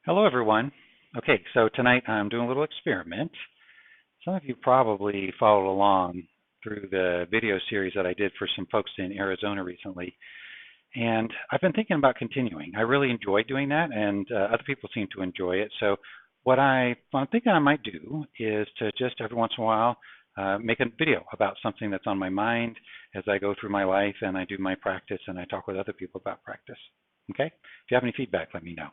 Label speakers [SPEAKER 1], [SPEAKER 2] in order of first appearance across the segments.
[SPEAKER 1] Hello, everyone. Okay, so tonight I'm doing a little experiment. Some of you probably followed along through the video series that I did for some folks in Arizona recently, and I've been thinking about continuing. I really enjoy doing that, and other people seem to enjoy it. So what I'm thinking I might do is to just every once in a while make a video about something that's on my mind as I go through my life and I do my practice and I talk with other people about practice. Okay? If you have any feedback, let me know.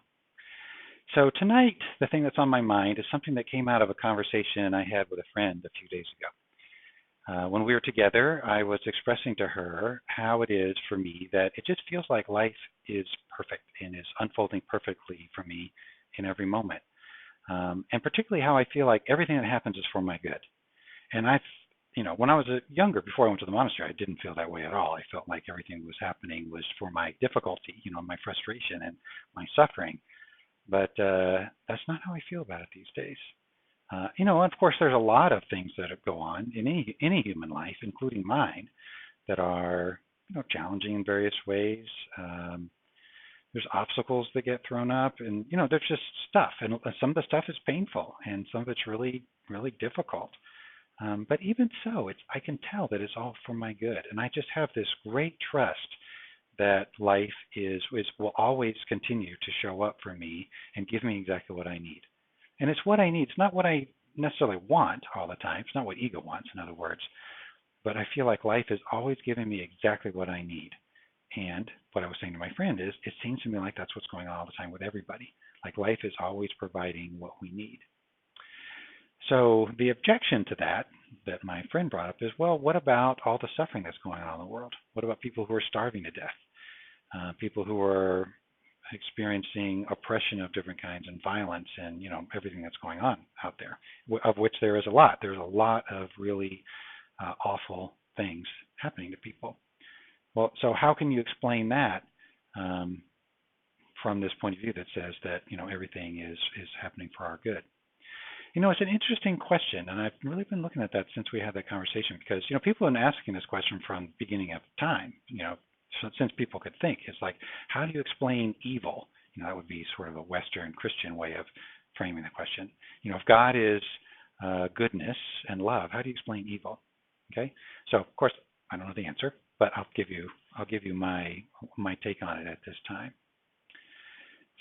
[SPEAKER 1] So tonight, the thing that's on my mind is something that came out of a conversation I had with a friend a few days ago. When we were together, I was expressing to her how it is for me that it just feels like life is perfect and is unfolding perfectly for me in every moment. And particularly how I feel like everything that happens is for my good. And when I was younger, before I went to the monastery, I didn't feel that way at all. I felt like everything that was happening was for my difficulty, my frustration and my suffering. But that's not how I feel about it these days. Of course, there's a lot of things that go on in any human life, including mine, that are challenging in various ways. There's obstacles that get thrown up, and there's just stuff, and some of the stuff is painful, and some of it's really, really difficult. But even so, I can tell that it's all for my good, and I just have this great trust that life will always continue to show up for me and give me exactly what I need. And it's what I need. It's not what I necessarily want all the time. It's not what ego wants, in other words. But I feel like life is always giving me exactly what I need. And what I was saying to my friend is, it seems to me like that's what's going on all the time with everybody. Like life is always providing what we need. So the objection to that my friend brought up is, well, what about all the suffering that's going on in the world? What about people who are starving to death? People who are experiencing oppression of different kinds and violence and everything that's going on out there, of which there is a lot. There's a lot of really awful things happening to people. Well, so how can you explain that from this point of view that says that everything is happening for our good? It's an interesting question, and I've really been looking at that since we had that conversation because people have been asking this question from the beginning of time. Since people could think, it's like, how do you explain evil? That would be sort of a Western Christian way of framing the question. If God is goodness and love, how do you explain evil? Okay, so of course I don't know the answer, but I'll give you my take on it at this time.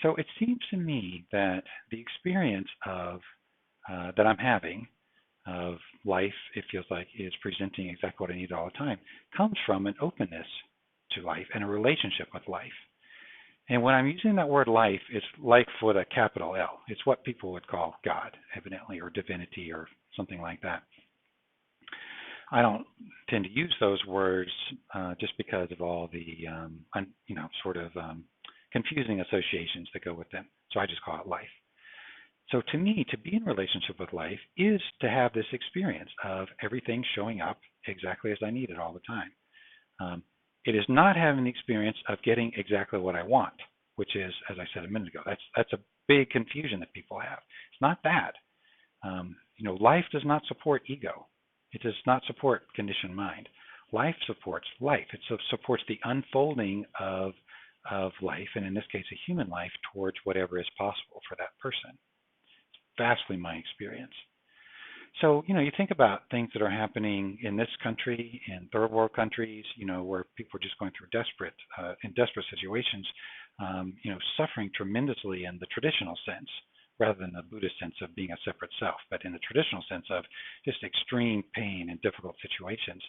[SPEAKER 1] So it seems to me that the experience of that I'm having of life, it feels like, is presenting exactly what I need all the time, comes from an openness to life and a relationship with life. And when I'm using that word life, it's life with a capital L. It's what people would call God, evidently, or divinity, or something like that. I don't tend to use those words just because of all the confusing associations that go with them. So I just call it life. So to me, to be in relationship with life is to have this experience of everything showing up exactly as I need it all the time. It is not having the experience of getting exactly what I want, which is, as I said a minute ago, that's a big confusion that people have. It's not that. Life does not support ego. It does not support conditioned mind. Life supports life. It supports the unfolding of life, and in this case, a human life, towards whatever is possible for that person. Vastly my experience. So, you think about things that are happening in this country, in third world countries, where people are just going through desperate situations, suffering tremendously in the traditional sense, rather than the Buddhist sense of being a separate self, but in the traditional sense of just extreme pain and difficult situations.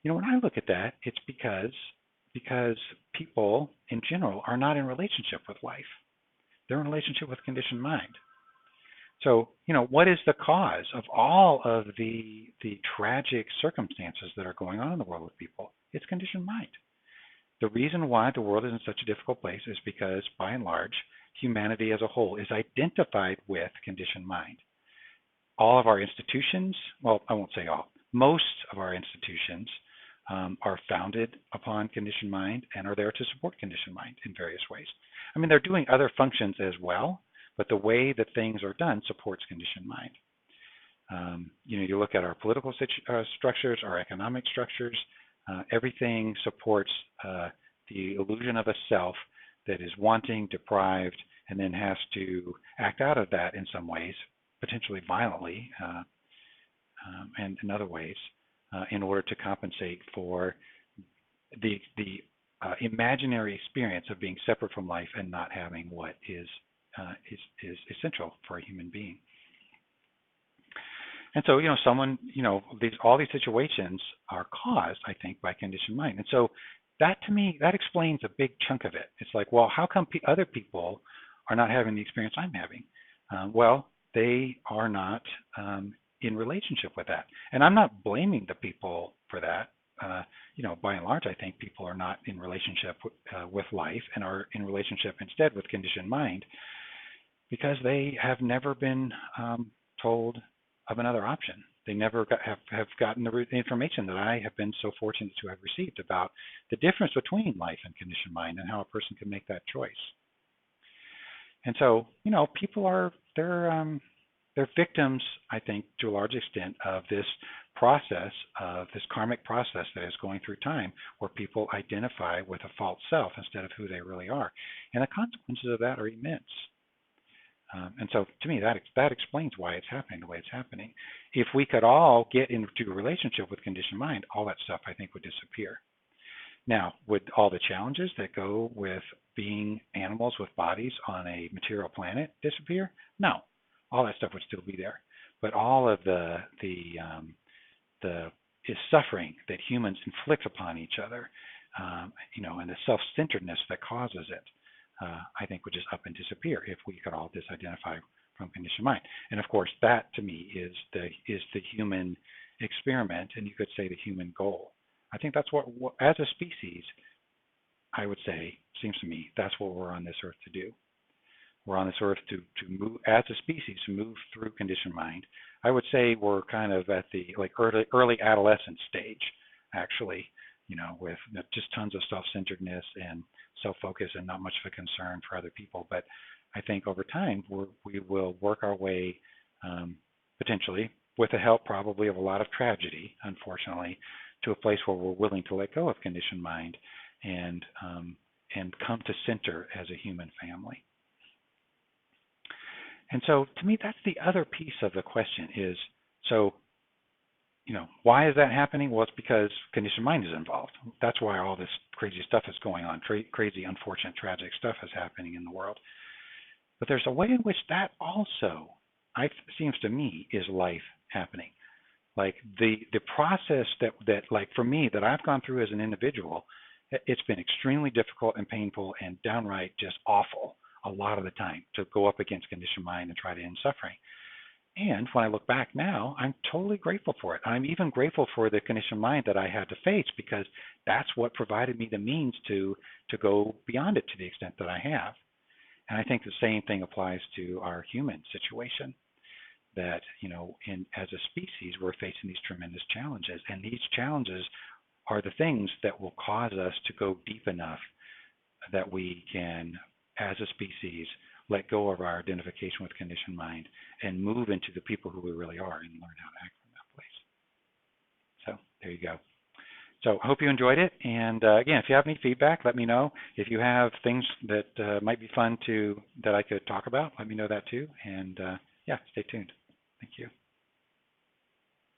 [SPEAKER 1] When I look at that, it's because people in general are not in relationship with life. They're in relationship with conditioned mind. So, what is the cause of all of the tragic circumstances that are going on in the world with people? It's conditioned mind. The reason why the world is in such a difficult place is because, by and large, humanity as a whole is identified with conditioned mind. All of our institutions, well, I won't say all, most of our institutions are founded upon conditioned mind and are there to support conditioned mind in various ways. I mean, they're doing other functions as well, but the way that things are done supports conditioned mind. You look at our political structures, our economic structures, everything supports the illusion of a self that is wanting, deprived, and then has to act out of that in some ways, potentially violently, and in other ways, in order to compensate for the imaginary experience of being separate from life and not having what is essential for a human being. And so, all these situations are caused, I think, by conditioned mind. And so that, to me, that explains a big chunk of it. It's like, well, how come other people are not having the experience I'm having? Well, they are not in relationship with that. And I'm not blaming the people for that. By and large, I think people are not in relationship with life and are in relationship instead with conditioned mind because they have never been told of another option. They never have gotten the information that I have been so fortunate to have received about the difference between life and conditioned mind and how a person can make that choice. And so, people they're victims, I think, to a large extent of this process, of this karmic process that is going through time, where people identify with a false self instead of who they really are. And the consequences of that are immense. And so, to me, that explains why it's happening the way it's happening. If we could all get into a relationship with conditioned mind, all that stuff, I think, would disappear. Now, would all the challenges that go with being animals with bodies on a material planet disappear? No. All that stuff would still be there. But all of the suffering that humans inflict upon each other, and the self-centeredness that causes it, I think would just up and disappear if we could all disidentify from conditioned mind. And of course, that to me is the human experiment, and you could say the human goal. I think that's what, as a species, I would say, seems to me, that's what we're on this earth to do. We're on this earth to move, as a species, to move through conditioned mind. I would say we're kind of at the early adolescent stage, actually, with just tons of self-centeredness and self-focus and not much of a concern for other people. But I think over time we will work our way, potentially, with the help probably of a lot of tragedy, unfortunately, to a place where we're willing to let go of conditioned mind and come to center as a human family. And so, to me, that's the other piece of the question is, why is that happening? Well, it's because conditioned mind is involved. That's why all this crazy stuff is going on, crazy, unfortunate, tragic stuff is happening in the world. But there's a way in which that also, seems to me, is life happening. Like the process that like for me, that I've gone through as an individual, it's been extremely difficult and painful and downright just awful a lot of the time to go up against conditioned mind and try to end suffering. And when I look back now, I'm totally grateful for it. I'm even grateful for the conditioned mind that I had to face, because that's what provided me the means to go beyond it to the extent that I have. And I think the same thing applies to our human situation, that, as a species, we're facing these tremendous challenges. And these challenges are the things that will cause us to go deep enough that we can, as a species, let go of our identification with conditioned mind and move into the people who we really are and learn how to act from that place. So there you go. So I hope you enjoyed it. And again, if you have any feedback, let me know. If you have things that might be fun that I could talk about, let me know that too. And yeah, stay tuned. Thank you.